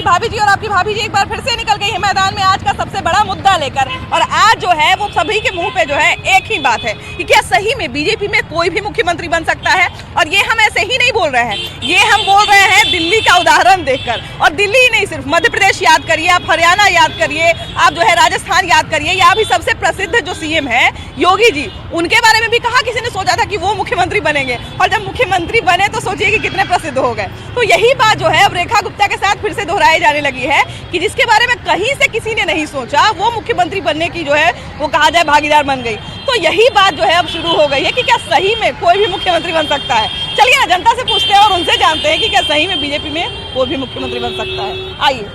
भाभी जी और आपकी भाभी जी एक बार फिर से निकल गई है मैदान में आज का सबसे बड़ा मुद्दा लेकर। और आज जो है वो सभी के मुंह पे जो है एक ही बात है कि क्या सही में बीजेपी में कोई भी मुख्यमंत्री बन सकता है। और ये हम ऐसे ही नहीं बोल रहे हैं, ये हम बोल रहे हैं दिल्ली का उदाहरण देखकर। और दिल्ली ही नहीं, सिर्फ मध्य प्रदेश याद करिए, आप हरियाणा याद करिए, आप जो है राजस्थान याद करिए, या भी सबसे प्रसिद्ध जो सीएम है योगी जी, उनके बारे में भी कहा किसी ने सोचा था कि वो मुख्यमंत्री बनेंगे, और जब मुख्यमंत्री बने तो सोचिए कि कितने प्रसिद्ध हो गए। तो यही बात जो है अब रेखा गुप्ता के साथ फिर से दोहराई जाने लगी है कि जिसके बारे में कहीं से किसी ने नहीं सोचा वो मुख्यमंत्री बनने की जो है वो कहा जाए भागीदार बन गई। तो यही बात जो है अब शुरू हो गई है कि क्या सही में कोई भी मुख्यमंत्री बन सकता है। चलिए ना जनता से पूछते हैं और उनसे जानते हैं कि क्या सही में बीजेपी में कोई भी मुख्यमंत्री बन सकता है। आइए।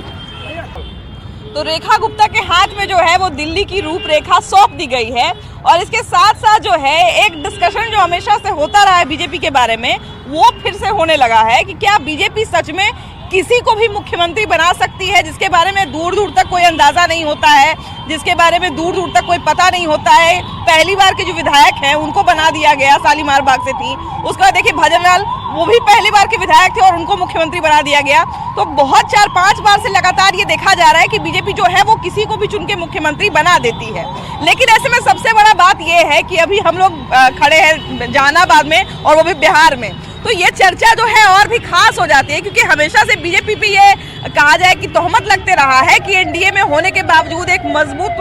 तो रेखा गुप्ता के हाथ में जो है वो दिल्ली की रूपरेखा सौंप दी गई है। और इसके साथ साथ जो है एक डिस्कशन जो हमेशा से होता रहा है बीजेपी के बारे में, वो फिर से होने लगा है कि क्या बीजेपी सच में किसी को भी मुख्यमंत्री बना सकती है, जिसके बारे में दूर दूर तक कोई अंदाजा नहीं होता है, जिसके बारे में दूर दूर तक कोई पता नहीं होता है। पहली बार के जो विधायक हैं उनको बना दिया गया, शालीमार बाग से थी, उसके बाद देखिए भजन लाल वो भी पहली बार के विधायक थे और उनको मुख्यमंत्री बना दिया गया। तो बहुत 4-5 बार से लगातार ये देखा जा रहा है कि बीजेपी जो है वो किसी को भी चुन के मुख्यमंत्री बना देती है। लेकिन ऐसे में सबसे बड़ा बात ये है कि अभी हम लोग खड़े हैं जहानाबाद में और वो भी बिहार में, तो ये चर्चा जो है और भी खास हो जाती है क्योंकि हमेशा से बीजेपी पे ये कहा जाए कि तोहमत लगते रहा है कि एनडीए में होने के बावजूद, एक मजबूत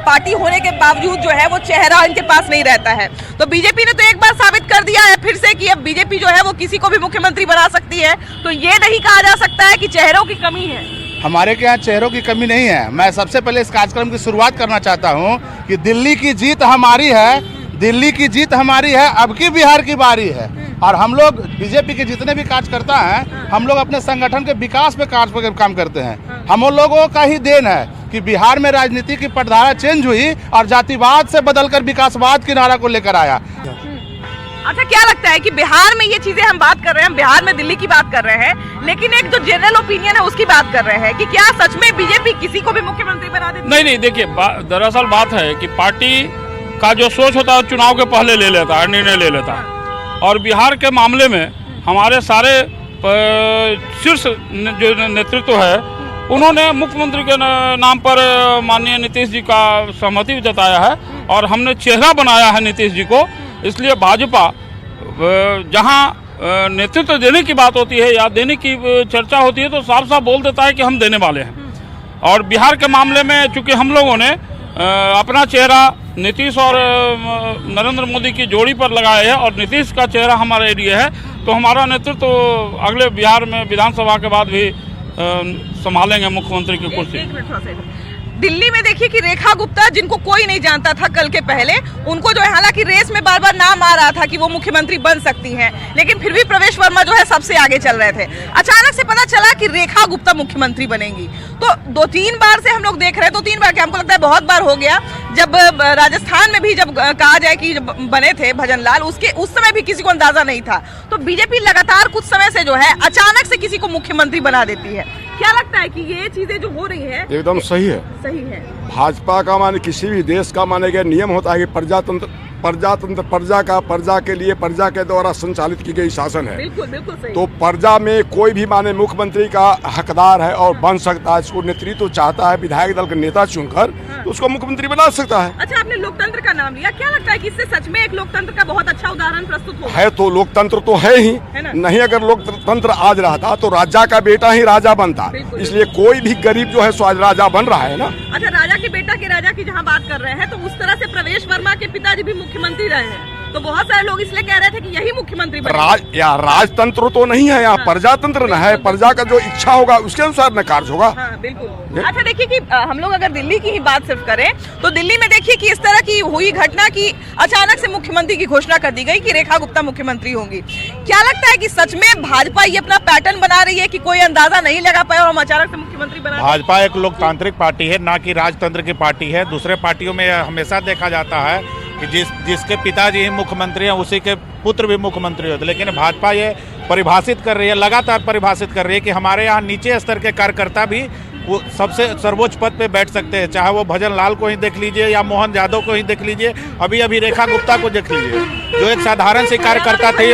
पार्टी होने के बावजूद जो है वो चेहरा इनके पास नहीं रहता है। तो बीजेपी ने तो एक बार साबित कर दिया है फिर से कि अब बीजेपी जो है वो किसी को भी मुख्यमंत्री बना सकती है। तो ये नहीं कहा जा सकता है कि चेहरों की कमी है। हमारे के यहाँ चेहरों की कमी नहीं है। मैं सबसे पहले इस कार्यक्रम की शुरुआत करना चाहता हूँ कि दिल्ली की जीत हमारी है, दिल्ली की जीत हमारी है, अब की बिहार की बारी है। और हम लोग बीजेपी के जितने भी कार्यकर्ता हैं, हम लोग अपने संगठन के विकास पे काम करते हैं। हम लोगों का ही देन है कि बिहार में राजनीति की पटधारा चेंज हुई और जातिवाद से बदलकर विकासवाद की नारा को लेकर आया। अच्छा, क्या लगता है कि बिहार में ये चीजें हम बात कर रहे हैं, बिहार में दिल्ली की बात कर रहे हैं, लेकिन एक जो जनरल ओपिनियन है उसकी बात कर रहे हैं कि क्या सच में बीजेपी किसी को भी मुख्यमंत्री बना देती है? नहीं, देखिए दरअसल बात है कि पार्टी का जो सोच होता है चुनाव के पहले ले लेता है, निर्णय ले लेता है। और बिहार के मामले में हमारे सारे शीर्ष जो नेतृत्व है उन्होंने मुख्यमंत्री के नाम पर माननीय नीतीश जी का सहमति जताया है और हमने चेहरा बनाया है नीतीश जी को। इसलिए भाजपा जहां नेतृत्व देने की बात होती है या देने की चर्चा होती है तो साफ साफ बोल देता है कि हम देने वाले हैं। और बिहार के मामले में चूंकि हम लोगों ने अपना चेहरा नीतीश और नरेंद्र मोदी की जोड़ी पर लगाया है और नीतीश का चेहरा हमारे लिए है, तो हमारा नेतृत्व तो अगले बिहार में विधानसभा के बाद भी संभालेंगे मुख्यमंत्री की कुर्सी। दिल्ली में देखिए कि रेखा गुप्ता, जिनको कोई नहीं जानता था कल के पहले, उनको जो है हालांकि रेस में बार बार नाम आ रहा था कि वो मुख्यमंत्री बन सकती हैं, लेकिन फिर भी प्रवेश वर्मा जो है सबसे आगे चल रहे थे। अचानक से पता चला कि रेखा गुप्ता मुख्यमंत्री बनेंगी। तो 2-3 बार से हम लोग देख रहे हैं, 2-3 बार क्या हमको लगता है बहुत बार हो गया। जब राजस्थान में भी जब कहा जाए कि बने थे भजन लाल, उस समय भी किसी को अंदाजा नहीं था। तो बीजेपी लगातार कुछ समय से जो है अचानक से किसी को मुख्यमंत्री बना देती है। क्या लगता है कि ये चीजें जो हो रही है एकदम सही है? सही है। भाजपा का माने किसी भी देश का माने गया नियम होता है कि प्रजा के लिए प्रजा के द्वारा संचालित की गई शासन है। बिल्कुल बिल्कुल सही। तो प्रजा में कोई भी माने मुख्यमंत्री का हकदार है और बन सकता है, इसको नेतृत्व चाहता है विधायक दल के नेता चुनकर, तो उसको मुख्यमंत्री बना सकता है। अच्छा, आपने लोकतंत्र का नाम लिया, क्या लगता है कि इससे सच में एक लोकतंत्र का बहुत अच्छा उदाहरण प्रस्तुत होगा? है तो लोकतंत्र तो है ही है नहीं। अगर लोकतंत्र आज रहता तो राजा का बेटा ही राजा बनता, इसलिए कोई भी गरीब जो है सो आज राजा बन रहा है ना। अच्छा, राजा के बेटा के राजा की जहाँ बात कर रहे हैं, तो उस तरह से प्रवेश वर्मा के पिताजी भी मुख्यमंत्री रहे हैं, तो बहुत सारे लोग इसलिए कह रहे थे कि यही मुख्यमंत्री राजतंत्र तो नहीं है यहाँ, प्रजातंत्र न है। प्रजा का जो इच्छा होगा उसके अनुसार न कार्य होगा। बिल्कुल। अच्छा, देखिए कि हम लोग अगर दिल्ली की ही बात सिर्फ करें तो दिल्ली में देखिए कि इस तरह की हुई घटना की अचानक से मुख्यमंत्री की घोषणा कर दी गई कि रेखा गुप्ता मुख्यमंत्री होंगी। क्या लगता है कि सच में भाजपा ये अपना पैटर्न बना रही है कि कोई अंदाजा नहीं लगा पाया और हम अचानक से मुख्यमंत्री बना? भाजपा एक लोकतांत्रिक पार्टी है, ना कि राजतंत्र की पार्टी है। दूसरे पार्टियों में हमेशा देखा जाता है कि जिसके पिताजी ही मुख्यमंत्री हैं उसी के पुत्र भी मुख्यमंत्री होते, लेकिन भाजपा ये परिभाषित कर रही है, लगातार परिभाषित कर रही है कि हमारे यहाँ नीचे स्तर के कार्यकर्ता भी वो सबसे सर्वोच्च पद पे बैठ सकते हैं। चाहे वो भजन लाल को ही देख लीजिए या मोहन यादव को ही देख लीजिए, अभी अभी रेखा गुप्ता को देख लीजिए, जो एक साधारण से कार्यकर्ता थे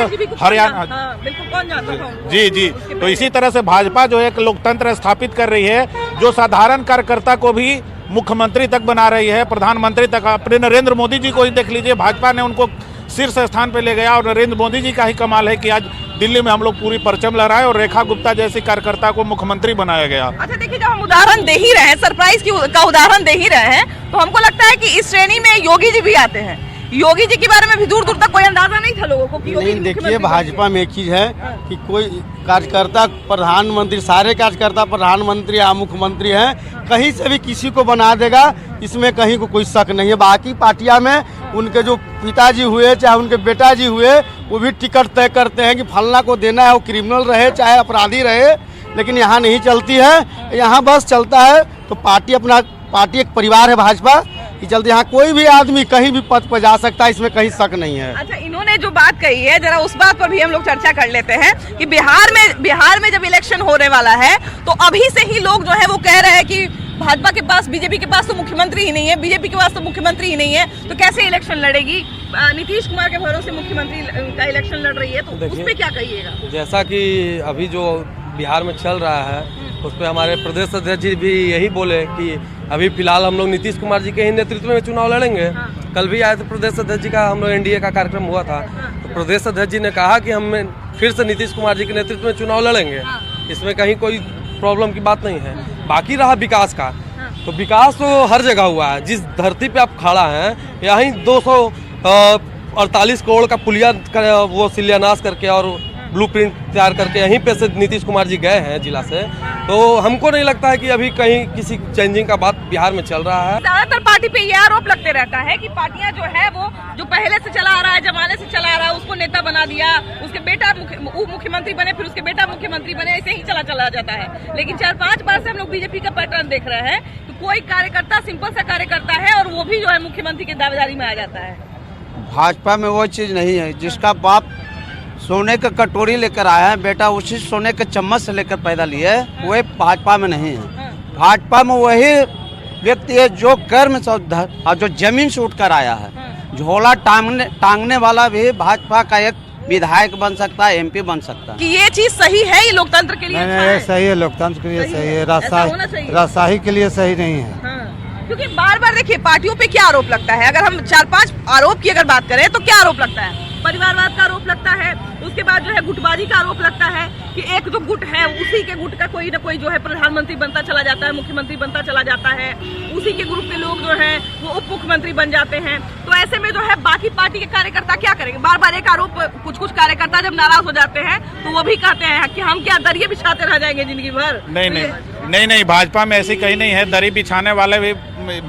हरियाणा। बिल्कुल, कौन जानता था? जी। तो इसी तरह से भाजपा जो एक लोकतंत्र स्थापित कर रही है, जो साधारण कार्यकर्ता को भी मुख्यमंत्री तक बना रही है, प्रधानमंत्री तक। अपने नरेंद्र मोदी जी को ही देख लीजिए, भाजपा ने उनको शीर्ष स्थान पे ले गया। और नरेंद्र मोदी जी का ही कमाल है कि आज दिल्ली में हम लोग पूरी परचम लहराए और रेखा गुप्ता जैसी कार्यकर्ता को मुख्यमंत्री बनाया गया। अच्छा देखिए, जब हम उदाहरण दे ही रहे हैं, सरप्राइज का उदाहरण दे ही रहे हैं, तो हमको लगता है कि इस श्रेणी में योगी जी भी आते हैं। योगी जी के बारे में भी दूर दूर तक कोई अंदाजा नहीं था लोगों को कि योगी नहीं, देखिए भाजपा में एक चीज है कि कोई कार्यकर्ता प्रधानमंत्री, सारे कार्यकर्ता प्रधानमंत्री या मुख्यमंत्री हैं, कहीं से भी किसी को बना देगा, इसमें कहीं को कोई शक नहीं है। बाकी पार्टियां में उनके जो पिताजी हुए चाहे उनके बेटा जी हुए, वो भी टिकट तय करते हैं कि फलना को देना है, वो क्रिमिनल रहे चाहे अपराधी रहे, लेकिन यहाँ नहीं चलती है। यहाँ बस चलता है तो पार्टी एक परिवार है भाजपा कि चलते यहाँ कोई भी आदमी कहीं भी पद पर जा सकता है, इसमें कहीं शक नहीं है। अच्छा, इन्होंने जो बात कही है, जरा उस बात पर भी हम लोग चर्चा कर लेते हैं कि बिहार में जब इलेक्शन होने वाला है तो अभी से ही लोग जो है वो कह रहे हैं कि भाजपा के पास, बीजेपी के पास तो मुख्यमंत्री ही नहीं है, बीजेपी के पास तो मुख्यमंत्री ही नहीं है, तो कैसे इलेक्शन लड़ेगी? नीतीश कुमार के भरोसे मुख्यमंत्री का इलेक्शन लड़ रही है, तो उस पे क्या कहिएगा? जैसा कि अभी जो बिहार में चल रहा है, उस पर हमारे प्रदेश अध्यक्ष जी भी यही बोले कि अभी फिलहाल हम लोग नीतीश कुमार जी के ही नेतृत्व में चुनाव लड़ेंगे। कल भी आए थे प्रदेश अध्यक्ष जी का, हम लोग एनडीए का कार्यक्रम हुआ था, तो प्रदेश अध्यक्ष जी ने कहा कि हम फिर से नीतीश कुमार जी के नेतृत्व में चुनाव लड़ेंगे, इसमें कहीं कोई प्रॉब्लम की बात नहीं है। बाकी रहा विकास का, तो विकास तो हर जगह हुआ है। जिस धरती पे आप खड़ा हैं, यहीं 248 करोड़ का पुलिया वो शिलान्यास करके और ब्लूप्रिंट तैयार करके यहीं पे से नीतीश कुमार जी गए हैं जिला से, तो हमको नहीं लगता है कि अभी कहीं किसी चेंजिंग का बात बिहार में चल रहा है। ज्यादातर पार्टी पे ये आरोप लगते रहता है कि पार्टियां जो है वो जो पहले से चला आ रहा है, जमाने से चला आ रहा है, उसको नेता बना दिया, उसके बेटा उप मुख्यमंत्री बने, फिर उसके बेटा मुख्यमंत्री बने, ऐसे ही चला जाता है। लेकिन 4-5 बार से हम लोग बीजेपी का पैटर्न देख रहे हैं कि कोई कार्यकर्ता, सिंपल सा कार्यकर्ता है और वो भी जो है मुख्यमंत्री की दावेदारी में आ जाता है। भाजपा में वो चीज नहीं है। जिसका बाप सोने का कटोरी लेकर आया है, बेटा उसी सोने के चम्मच से लेकर पैदा लिए, वह भाजपा में नहीं है। भाजपा में वही व्यक्ति है जो कर्म से और जो जमीन से उठकर आया है। झोला टांगने वाला भी भाजपा का एक विधायक बन सकता है, एमपी बन सकता है। कि ये चीज सही है, ये लोकतंत्र के लिए नहीं, सही है, लोकतंत्र के लिए सही है, राजशाही के लिए सही नहीं है। क्योंकि बार बार देखिए पार्टियों पे क्या आरोप लगता है। अगर हम 4-5 आरोप की अगर बात करें तो क्या आरोप लगता है? परिवारवाद का आरोप लगता है, उसके बाद जो है गुटबाजी का आरोप लगता है कि एक जो गुट है उसी के गुट का कोई ना कोई जो है प्रधानमंत्री बनता चला जाता है, मुख्यमंत्री बनता चला जाता है, उसी के ग्रुप के लोग जो है वो उप मुख्यमंत्री बन जाते हैं। तो ऐसे में जो है बाकी पार्टी के कार्यकर्ता क्या करेंगे? बार बार एक आरोप, कुछ कार्यकर्ता जब नाराज हो जाते हैं तो वो भी कहते हैं कि हम क्या दरिये बिछाते रह जाएंगे जिंदगी भर। नहीं, भाजपा में ऐसी कहीं नहीं है। दरी बिछाने वाले भी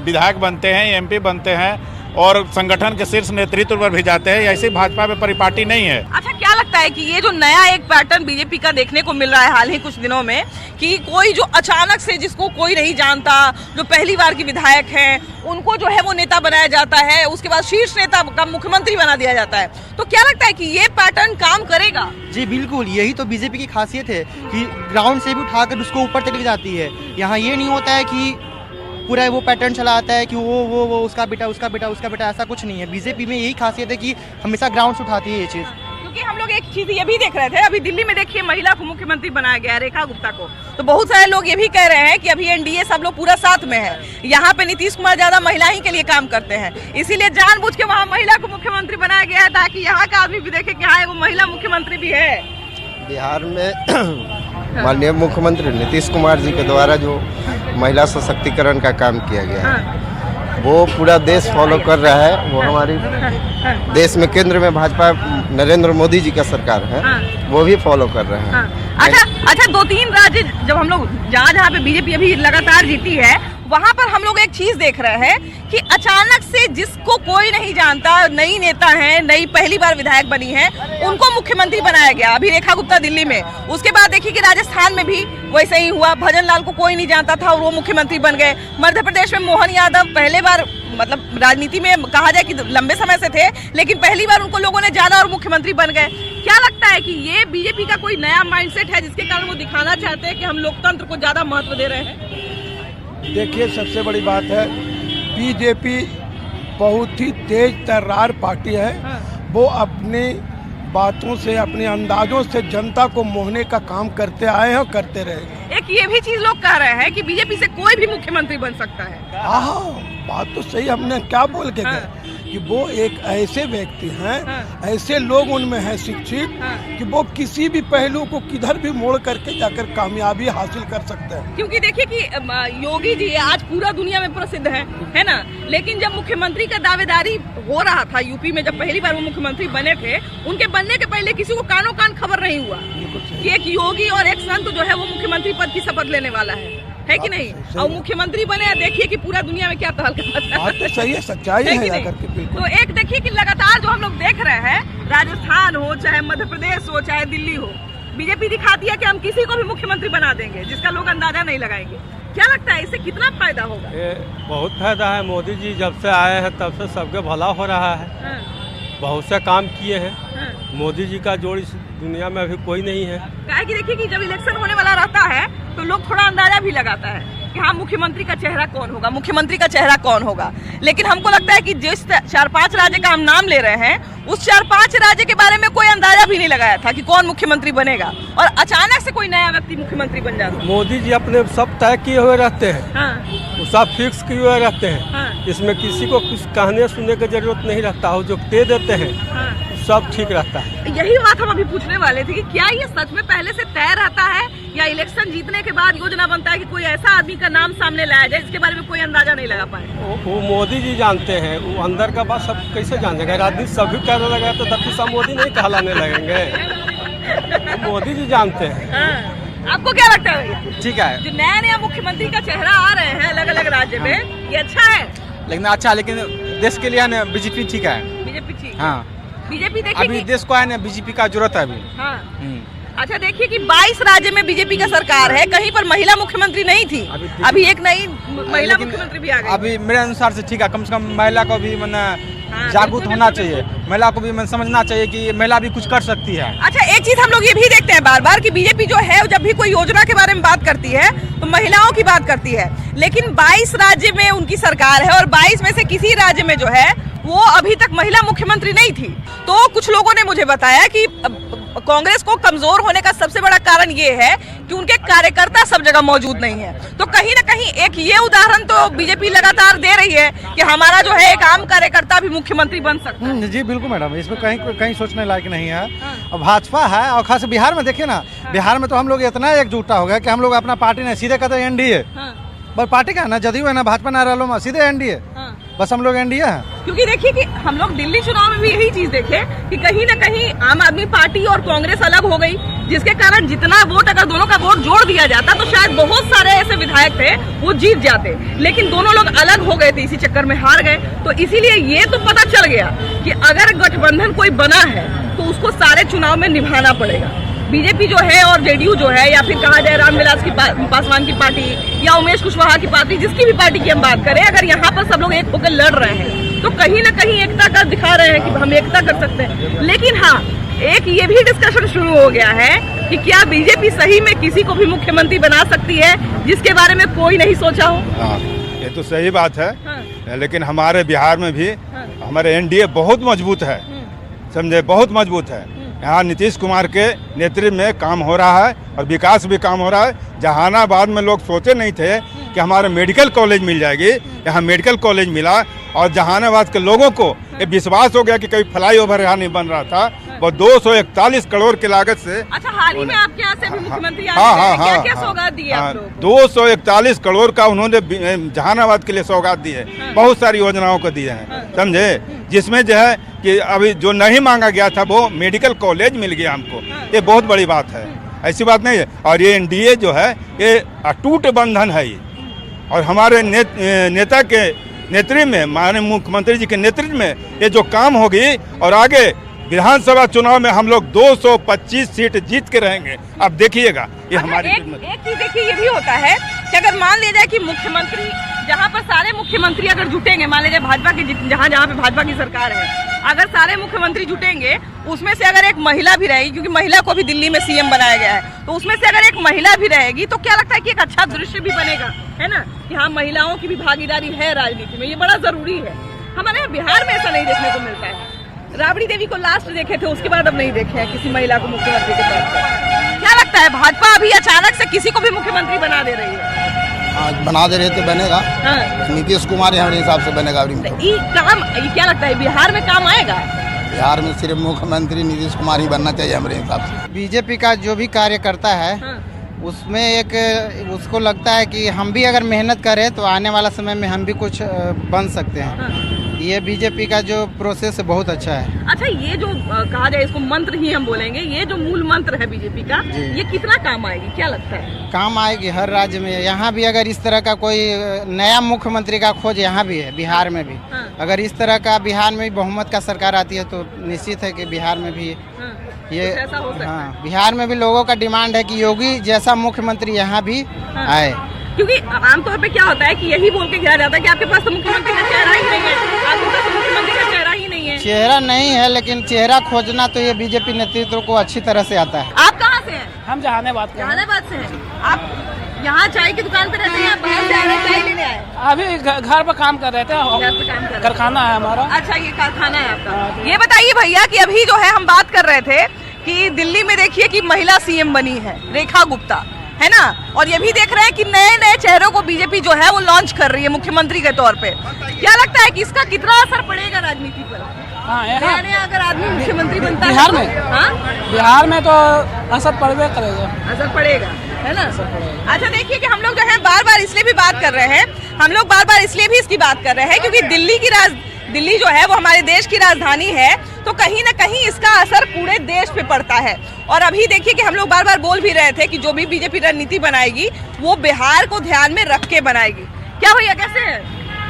विधायक बनते हैं, एमपी बनते हैं और संगठन के शीर्ष नेतृत्व पर भी जाते हैं। ऐसी भाजपा में परिपाटी नहीं है। अच्छा, क्या लगता है कि ये जो नया एक पैटर्न बीजेपी का देखने को मिल रहा है हाल ही कुछ दिनों में, कि कोई जो अचानक से, जिसको कोई नहीं जानता, जो पहली बार की विधायक हैं, उनको जो है वो नेता बनाया जाता है, उसके बाद शीर्ष नेता का मुख्यमंत्री बना दिया जाता है, तो क्या लगता है कि ये पैटर्न काम करेगा? जी बिल्कुल, यही तो बीजेपी की खासियत है कि ग्राउंड से भी उठाकर उसको ऊपर तक ले जाती है। यहाँ ये नहीं होता है कि पूरा वो पैटर्न चला आता है कि वो उसका बेटा, ऐसा कुछ नहीं है। बीजेपी में यही खासियत है कि हमेशा ग्राउंड से उठाती है ये चीज़। क्योंकि हम लोग एक चीज ये भी देख रहे थे, अभी दिल्ली में देखिए महिला को मुख्यमंत्री बनाया गया, रेखा गुप्ता को, तो बहुत सारे लोग ये भी कह रहे हैं कि अभी एनडीए सब लोग पूरा साथ में है, यहाँ पे नीतीश कुमार ज्यादा महिला ही के लिए काम करते हैं, इसीलिए जानबूझ के वहाँ महिला को मुख्यमंत्री बनाया गया है ताकि यहाँ का आदमी भी देखे कि हाँ वो महिला मुख्यमंत्री भी है। बिहार में माननीय मुख्यमंत्री नीतीश कुमार जी के द्वारा जो महिला सशक्तिकरण का काम किया गया है, वो पूरा देश फॉलो कर रहा है। वो हमारी देश में केंद्र में भाजपा नरेंद्र मोदी जी का सरकार है, वो भी फॉलो कर रहे हैं। अच्छा, 2-3 राज्य जब हम लोग जहाँ पे बीजेपी अभी लगातार जीती है, वहाँ पर हम लोग एक चीज देख रहे हैं कि अचानक से जिसको कोई नहीं जानता, नई नेता है, नई पहली बार विधायक बनी है, उनको मुख्यमंत्री बनाया गया। अभी रेखा गुप्ता दिल्ली में, उसके बाद देखिए कि राजस्थान में भी वैसे ही हुआ, भजन लाल को कोई नहीं जानता था और वो मुख्यमंत्री बन गए। मध्य प्रदेश में मोहन यादव पहले बार, मतलब राजनीति में कहा जाए कि लंबे समय से थे, लेकिन पहली बार उनको लोगों ने जाना और मुख्यमंत्री बन गए। क्या लगता है कि ये बीजेपी का कोई नया माइंडसेट है जिसके कारण वो दिखाना चाहते हैं कि हम लोकतंत्र को ज्यादा महत्व दे रहे हैं? देखिए, सबसे बड़ी बात है, बीजेपी बहुत ही तेज तर्रार पार्टी है। वो अपनी बातों से, अपने अंदाजों से जनता को मोहने का काम करते आए हैं और करते रहेंगे। एक ये भी चीज लोग कह रहे हैं कि बीजेपी से कोई भी मुख्यमंत्री बन सकता है। हाँ, बात तो सही, हमने क्या बोल के गए कि वो एक ऐसे व्यक्ति हैं, ऐसे लोग उनमें हैं शिक्षित कि वो किसी भी पहलू को किधर भी मोड़ करके जाकर कामयाबी हासिल कर सकते हैं। क्योंकि देखिए कि योगी जी आज पूरा दुनिया में प्रसिद्ध है ना, लेकिन जब मुख्यमंत्री का दावेदारी हो रहा था यूपी में, जब पहली बार वो मुख्यमंत्री बने थे, उनके बनने के पहले किसी को कानो कान खबर नहीं हुआ कि एक योगी और एक संत जो है वो मुख्यमंत्री पद की शपथ लेने वाला है कि नहीं? और मुख्यमंत्री बने, देखिए कि पूरा दुनिया में क्या तहलका मचा है। बात तो सही है, सच्चाई है नहीं? करके बिल्कुल। तो एक देखिए कि लगातार जो हम लोग देख रहे हैं, राजस्थान हो चाहे मध्य प्रदेश हो चाहे दिल्ली हो, बीजेपी दिखाती है कि हम किसी को भी मुख्यमंत्री बना देंगे, जिसका लोग अंदाजा नहीं लगाएंगे। क्या लगता है इससे कितना फायदा होगा? बहुत फायदा है। मोदी जी जब से आए हैं तब से सबके भला हो रहा है। बहुत से काम किए हैं। मोदी जी का जोड़ इस दुनिया में अभी कोई नहीं है। क्या है कि देखिए कि जब इलेक्शन होने वाला रहता है तो लोग थोड़ा अंदाजा भी लगाता है कि हाँ मुख्यमंत्री का चेहरा कौन होगा, मुख्यमंत्री का चेहरा कौन होगा। लेकिन हमको लगता है कि जिस 4-5 राज्य का हम नाम ले रहे हैं, उस 4-5 राज्य के बारे में कोई अंदाजा भी नहीं लगाया था कि कौन मुख्यमंत्री बनेगा, और अचानक से कोई नया व्यक्ति मुख्यमंत्री बन जाता है। मोदी जी अपने सब तय किए हुए रहते हैं। वो सब फिक्स किए हुए रहते हैं। इसमें किसी को कुछ कहने सुनने की जरूरत नहीं रहता हो, जो दे देते हैं सब ठीक रहता है। यही बात हम अभी पूछने वाले थे कि क्या ये सच में पहले से तय रहता है या इलेक्शन जीतने के बाद योजना बनता है कि कोई ऐसा आदमी का नाम सामने लाया जाए जिसके बारे में कोई अंदाजा नहीं लगा पाए? वो मोदी जी जानते हैं, वो अंदर का बात सब कैसे जानेगा? राजनीति सभी कहने लगा तो तब सब मोदी नहीं कहलाने लगेंगे। मोदी जी जानते हैं। आपको क्या लगता है भैया? ठीक है, जो नया नया मुख्यमंत्री का चेहरा आ रहे हैं अलग अलग राज्य में, ये अच्छा है? लेकिन अच्छा, लेकिन देश के लिए है ना बीजेपी ठीक है। बीजेपी ठीक? हाँ, बीजेपी देखिए अभी देश को है ना बीजेपी का जरूरत है अभी। हाँ। अच्छा, देखिए कि 22 राज्य में बीजेपी का सरकार है, कहीं पर महिला मुख्यमंत्री नहीं थी, अभी एक नई महिला मुख्यमंत्री भी आ गई। अभी मेरे अनुसार से ठीक है, कम से कम महिला को भी जागरूक होना चाहिए, महिला को भी समझना चाहिए कि महिला भी कुछ कर सकती है। अच्छा, एक चीज हम लोग ये भी देखते हैं बार बार कि बीजेपी जो है जब भी कोई योजना के बारे में बात करती है तो महिलाओं की बात करती है, लेकिन 22 राज्य में उनकी सरकार है और 22 में से किसी राज्य में जो है वो अभी तक महिला मुख्यमंत्री नहीं थी। तो कुछ लोगों ने मुझे बताया कि कांग्रेस को कमजोर होने का सबसे बड़ा कारण ये है कि उनके कार्यकर्ता सब जगह मौजूद नहीं है। तो कहीं ना कहीं एक ये उदाहरण तो बीजेपी लगातार दे रही है कि हमारा जो है एक आम कार्यकर्ता भी मुख्यमंत्री बन सकता है। जी बिल्कुल मैडम, इसमें कहीं सोचने लायक नहीं है। अब भाजपा है और खास बिहार में देखिए ना, बिहार में तो हम लोग इतना एकजुटता हो गया कि हम लोग अपना पार्टी ने सीधे कहते हैं एनडीए। बस पार्टी का ना जदयू है ना भाजपा ना रहा में सीधे एनडीए, बस हम लोग एनडीए हैं। क्योंकि देखिए कि हम लोग दिल्ली चुनाव में भी यही चीज देखे कि कहीं ना कहीं आम आदमी पार्टी और कांग्रेस अलग हो गई, जिसके कारण जितना वोट अगर दोनों का वोट जोड़ दिया जाता तो शायद बहुत सारे ऐसे विधायक थे वो जीत जाते, लेकिन दोनों लोग अलग हो गए थे, इसी चक्कर में हार गए। तो इसीलिए ये तो पता चल गया कि अगर गठबंधन कोई बना है तो उसको सारे चुनाव में निभाना पड़ेगा। बीजेपी जो है और जेडीयू जो है, या फिर कहा जाए रामविलास की पासवान की पार्टी या उमेश कुशवाहा की पार्टी, जिसकी भी पार्टी की हम बात करें, अगर यहाँ पर सब लोग एक होकर लड़ रहे हैं तो कहीं ना कहीं एकता का दिखा रहे हैं कि हम एकता कर सकते हैं। लेकिन हाँ, एक ये भी डिस्कशन शुरू हो गया है कि क्या बीजेपी सही में किसी को भी मुख्यमंत्री बना सकती है जिसके बारे में कोई नहीं सोचा हो? हाँ, ये तो सही बात है। लेकिन हमारे बिहार में भी हमारे एनडीए बहुत मजबूत है, समझे, बहुत मजबूत है। यहाँ नीतीश कुमार के नेतृत्व में काम हो रहा है और विकास भी काम हो रहा है। जहानाबाद में लोग सोचे नहीं थे कि हमारे मेडिकल कॉलेज मिल जाएगी, यहाँ मेडिकल कॉलेज मिला और जहानाबाद के लोगों को ये विश्वास हो गया कि कभी फ्लाईओवर यहाँ नहीं बन रहा था। वो 241 करोड़ की लागत से। अच्छा, हाल ही में आपके यहाँ से भी मुख्यमंत्री आए हैं, क्या-क्या सौगात दी आप लोग? 241 करोड़ का उन्होंने जहानाबाद के लिए सौगात दी है, बहुत सारी योजनाओं को दिए हैं, समझे, जिसमें जो है कि अभी जो नहीं मांगा गया था वो मेडिकल कॉलेज मिल गया हमको। ये बहुत बड़ी बात है, ऐसी बात नहीं है। और ये एनडीए जो है ये अटूट बंधन है ये, और हमारे नेता के नेतृत्व में, माननीय मुख्यमंत्री जी के नेतृत्व में ये जो काम होगी और आगे विधानसभा चुनाव में हम लोग 225 सीट जीत के रहेंगे। अब देखिएगा ये हमारी एक चीज देखिए, ये भी होता है कि अगर मान लिया जाए कि मुख्यमंत्री, जहाँ पर सारे मुख्यमंत्री अगर जुटेंगे, मान लीजिए भाजपा की जहाँ जहाँ पे भाजपा की सरकार है, अगर सारे मुख्यमंत्री जुटेंगे, उसमें से अगर एक महिला भी रहेगी, क्योंकि महिला को भी दिल्ली में सीएम बनाया गया है, तो उसमें से अगर एक महिला भी रहेगी तो क्या लगता है कि एक अच्छा दृश्य भी बनेगा, है ना, कि हाँ महिलाओं की भी भागीदारी है राजनीति में, ये बड़ा जरूरी है। हमारे यहाँ बिहार में ऐसा नहीं देखने को मिलता है। राबड़ी देवी को लास्ट देखे थे, उसके बाद अब नहीं देखे हैं किसी महिला को मुख्यमंत्री के तौर पर। क्या लगता है, भाजपा अभी अचानक से किसी को भी मुख्यमंत्री बना दे रही है? बना दे रहे तो बनेगा। हाँ। नीतीश कुमार हमारे हिसाब से बनेगा। ये क्या लगता है, बिहार में काम आएगा? बिहार में सिर्फ मुख्यमंत्री नीतीश कुमार ही बनना चाहिए हमारे हिसाब से। बीजेपी का जो भी कार्य करता है, हाँ। उसमें एक उसको लगता है कि हम भी अगर मेहनत करें तो आने वाला समय में हम भी कुछ बन सकते हैं। हाँ। ये बीजेपी का जो प्रोसेस है बहुत अच्छा है। अच्छा, ये जो कहा जाए इसको मंत्र ही हम बोलेंगे, ये जो मूल मंत्र है बीजेपी का, ये कितना काम आएगी, क्या लगता है? काम आएगी हर राज्य में। यहाँ भी अगर इस तरह का कोई नया मुख्यमंत्री का खोज यहाँ भी है, बिहार में भी। हाँ। अगर इस तरह का बिहार में भी बहुमत का सरकार आती है तो निश्चित है कि बिहार में भी ये ऐसा हो सकता है। हाँ, बिहार में भी लोगों का डिमांड है कि योगी जैसा मुख्यमंत्री यहाँ भी आए। क्योंकि आमतौर पे क्या होता है कि यही बोल के घिरा जाता है कि आपके पास तो मुख्यमंत्री का चेहरा ही नहीं है, आपके पास तो मुख्यमंत्री का चेहरा ही नहीं है। चेहरा नहीं है, लेकिन चेहरा खोजना तो ये बीजेपी नेतृत्व को अच्छी तरह से आता है। आप कहाँ से हैं? हम जहानाबाद के हैं। जहानाबाद से हैं। आप यहाँ चाय की दुकान पे रहते हैं या बाहर से आ रहे हैं चाय लेने आए? अभी घर पर काम कर रहे थे, घर पे काम कर रहे हैं। कारखाना है हमारा। अच्छा, ये कारखाना है आपका। ये बताइए भैया कि अभी जो है हम बात कर रहे थे कि दिल्ली में देखिए कि महिला सीएम बनी है, रेखा गुप्ता, है ना, और ये भी देख रहे हैं कि नए नए चेहरों को बीजेपी जो है वो लॉन्च कर रही है मुख्यमंत्री के तौर पे। क्या लगता है कि इसका कितना असर पड़ेगा राजनीति पर? नया नया अगर आदमी मुख्यमंत्री बनता बिहार है में? हाँ, बिहार में तो असर पड़ेगा करेगा। असर पड़ेगा, है ना। अच्छा, देखिए कि हम लोग जो है बार बार इसलिए भी बात कर रहे हैं, हम लोग बार बार इसलिए भी इसकी बात कर रहे हैं क्योंकि दिल्ली जो है वो हमारे देश की राजधानी है, तो कहीं ना कहीं इसका असर पूरे देश पे पड़ता है। और अभी देखिए कि हम लोग बार बार बोल भी रहे थे कि जो भी बीजेपी रणनीति बनाएगी वो बिहार को ध्यान में रख के बनाएगी। क्या भैया, कैसे है?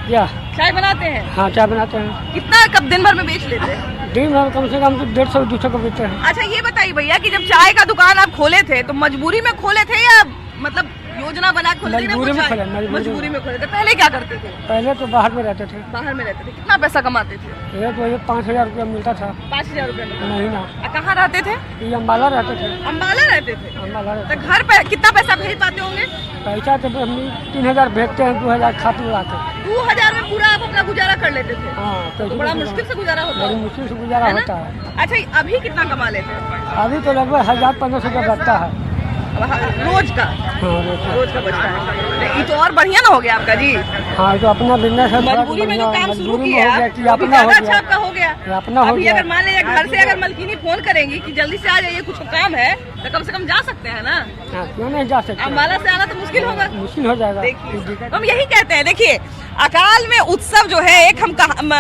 क्या चाय बनाते हैं? हाँ, चाय बनाते हैं। कितना कप दिन भर में बेच लेते हैं? दिन भर कम से कम 150-200 को बेचते हैं। अच्छा, ये बताइए भैया कि जब चाय का दुकान आप खोले थे तो मजबूरी में खोले थे या मतलब योजना बना के खोले थे? मजबूरी में खोले। मजबूरी में खोले थे। पहले क्या करते थे? पहले तो बाहर में रहते थे। बाहर में रहते थे। कितना पैसा कमाते थे? ये तो 5,000 रुपया मिलता था। 5,000 रुपया महीना। कहाँ रहते थे? ये अम्बाला रहते थे। अम्बाला रहते थे। अम्बाला रहते तो घर पे कितना पैसा भेज पाते होंगे? पैसा तो हम 3,000 भेजते हैं, 2,000 खाते में आते। 2,000 में पूरा आप अपना गुजारा कर लेते थे? हाँ, तो बड़ा मुश्किल से गुजारा होता बड़ी है। मुश्किल से गुजारा होता है। अच्छा, अभी कितना कमा लेते हैं? अभी तो लगभग 1,000-1,500 रुपया लगता है रोज का। हाँ, रोज का बचता है। ये तो और बढ़िया ना हो गया आपका जी। हाँ, तो अपना बिजनेस है। मजबूरी में जो काम शुरू मजबूरी में किया हो गया कि वो भी अपना हो ज्यादा अच्छा गया। आपका हो गया। अपना हो अभी गया। अगर मान लीजिए घर से अगर मलकिनी फोन करेंगी कि जल्दी से आ जाइए कुछ काम है, तो कम से कम जा सकते हैं ना। हाँ, क्यों नहीं जा सकते? अम्बाला से आना तो मुश्किल होगा। मुश्किल हो जाएगा। देखिए, हम यही कहते हैं। देखिए, अकाल में उत्सव जो है, एक हम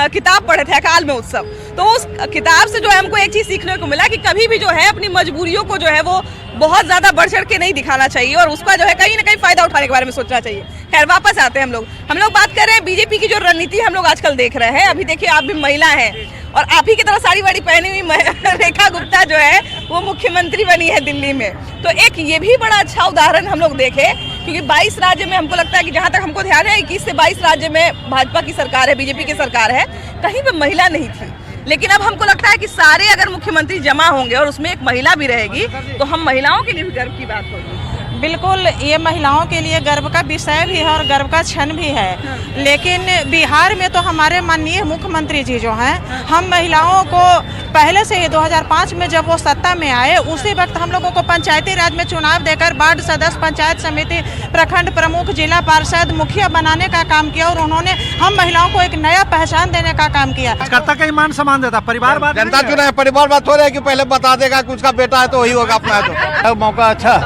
किताब पढ़े थे अकाल में उत्सव, तो उस किताब से जो है हमको एक चीज सीखने को मिला कि कभी भी जो है अपनी मजबूरियों को जो है वो बहुत ज्यादा बढ़ चढ़ के नहीं दिखाना चाहिए और उसका जो है कहीं ना कहीं फायदा उठाने के बारे में सोचना चाहिए। खैर, वापस आते हैं हम लोग बात कर रहे हैं बीजेपी की जो रणनीति हम लोग आजकल देख रहे हैं। अभी देखिए, आप भी महिला हैं और आप ही की तरह साड़ी वाड़ी पहनी हुई रेखा गुप्ता जो है वो मुख्यमंत्री बनी है दिल्ली में। तो एक ये भी बड़ा अच्छा उदाहरण हम लोग देखे, क्योंकि 22 राज्य में हमको लगता है कि जहाँ तक हमको ध्यान है 21 से 22 राज्य में भाजपा की सरकार है, बीजेपी की सरकार है, कहीं पे महिला नहीं थी। लेकिन अब हमको लगता है कि सारे अगर मुख्यमंत्री जमा होंगे और उसमें एक महिला भी रहेगी तो हम महिलाओं के लिए भी गर्व की बात होगी। बिल्कुल, ये महिलाओं के लिए गर्व का विषय भी है और गर्व का क्षण भी है। लेकिन बिहार में तो हमारे माननीय मुख्यमंत्री जी जो हैं, हम महिलाओं को पहले से ही 2005 में जब वो सत्ता में आए उसी वक्त हम लोगों को पंचायती राज में चुनाव देकर वार्ड सदस्य, पंचायत समिति, प्रखंड प्रमुख, जिला पार्षद, मुखिया बनाने का काम किया और उन्होंने हम महिलाओं को एक नया पहचान देने का काम किया। कर्ता का ईमान सम्मान देता, परिवार बात जनता चुना है, परिवार बात हो रहा है कि पहले बता देगा कि उसका बेटा है तो वही होगा अपना। तो मौका अच्छा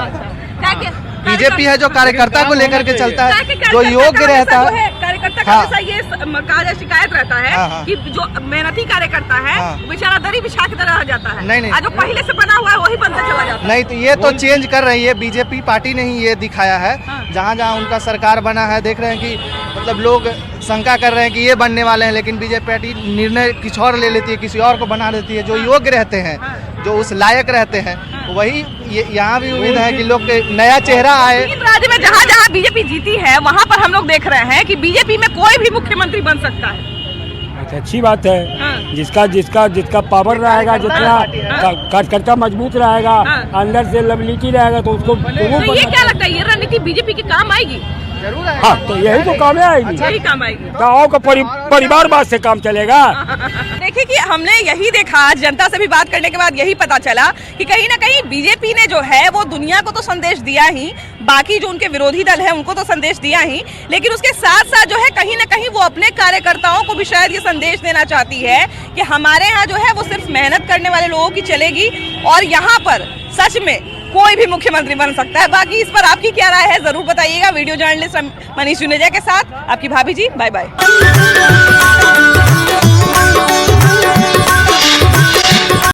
बीजेपी है जो कार्यकर्ता को लेकर के चलता है, जो योग्य रहता है। कार्यकर्ता का हमेशा ये शिकायत रहता है कि जो मेहनती कार्यकर्ता है बेचारा दरी बिछा की तरह रह जाता है। नहीं, जो पहले से बना हुआ है वही बनता चला जाता है। नहीं, तो ये तो चेंज कर रही है बीजेपी पार्टी ने ही ये दिखाया है। जहाँ जहाँ उनका सरकार बना है देख रहे हैं कि मतलब लोग शंका कर रहे हैं कि ये बनने वाले हैं, लेकिन बीजेपी पार्टी निर्णय कुछ और ले लेती है, किसी और को बना देती है। जो योग्य रहते हैं, जो उस लायक रहते हैं, वही यहाँ भी उम्मीद है कि लोग नया चेहरा आए। तीन राज्य में जहाँ जहाँ बीजेपी जीती है वहाँ पर हम लोग देख रहे हैं कि बीजेपी में कोई भी मुख्यमंत्री बन सकता है। अच्छी बात है। जिसका जिसका जिसका पावर रहेगा, जितना कार्यकर्ता मजबूत रहेगा, अंदर से लबलिटी रहेगा, तो उसको तो ये क्या लगता है, ये रणनीति बीजेपी के काम आएगी? जरूर है। हाँ, तो यही तो काम आएगी। यही काम आएगी। गाँव का परिवारवाद से काम चलेगा। देखिए कि हमने यही देखा, जनता से भी बात करने के बाद यही पता चला कि कहीं ना कहीं बीजेपी ने जो है वो दुनिया को तो संदेश दिया ही, बाकी जो उनके विरोधी दल है उनको तो संदेश दिया ही, लेकिन उसके साथ साथ जो है कहीं ना कहीं वो अपने कार्यकर्ताओं को भी शायद ये संदेश देना चाहती है कि हमारे यहाँ जो है वो सिर्फ मेहनत करने वाले लोगों की चलेगी और यहाँ पर सच में कोई भी मुख्यमंत्री बन सकता है। बाकी इस पर आपकी क्या राय है जरूर बताइएगा। वीडियो जर्नलिस्ट मनीष जुनेजा के साथ आपकी भाभी जी। Bye bye.